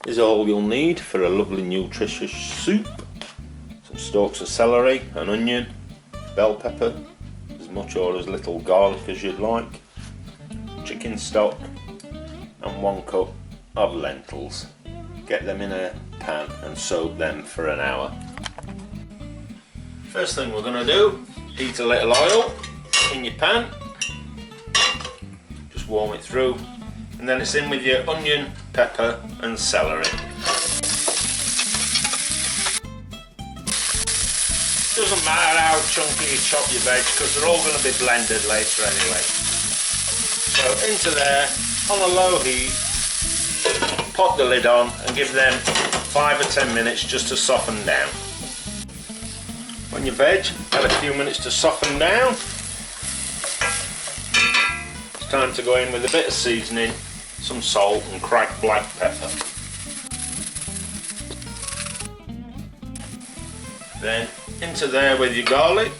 is all you'll need for a lovely nutritious soup. Some stalks of celery, an onion, bell pepper, as much or as little garlic as you'd like, chicken stock, and 1 cup of lentils. Get them in a pan and soak them for an hour. First thing we're going to do, heat a little oil in your pan, just warm it through, and then it's in with your onion, pepper and celery. Doesn't matter how chunky you chop your veg because they're all going to be blended later anyway. So into there on a low heat, pop the lid on and give them 5 or 10 minutes just to soften down. When your veg had a few minutes to soften down, it's time to go in with a bit of seasoning, some salt and cracked black pepper. Then into there with your garlic.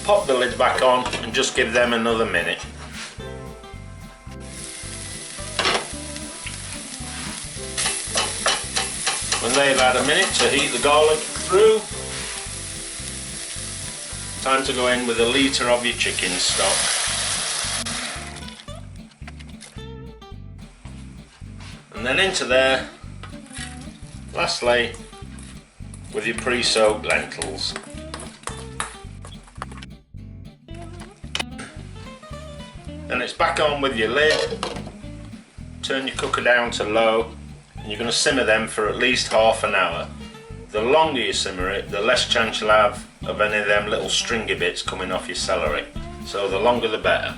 Pop the lid back on and just give them another minute. When they've had a minute to heat the garlic through, time to go in with 1 litre of your chicken stock. And then into there, lastly, with your pre-soaked lentils. Then it's back on with your lid, turn your cooker down to low, and you're going to simmer them for at least half an hour. The longer you simmer it, the less chance you'll have of any of them little stringy bits coming off your celery. So the longer the better.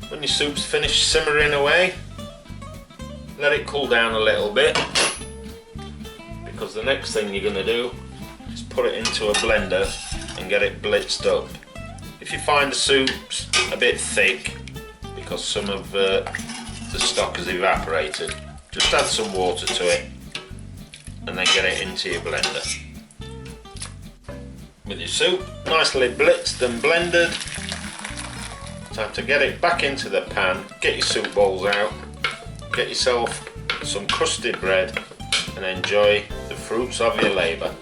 When your soup's finished simmering away, let it cool down a little bit, because the next thing you're going to do is put it into a blender and get it blitzed up. If you find the soup's a bit thick because some of the stock has evaporated, just add some water to it and then get it into your blender. With your soup nicely blitzed and blended, time to get it back into the pan, get your soup bowls out, get yourself some crusted bread and enjoy the fruits of your labour.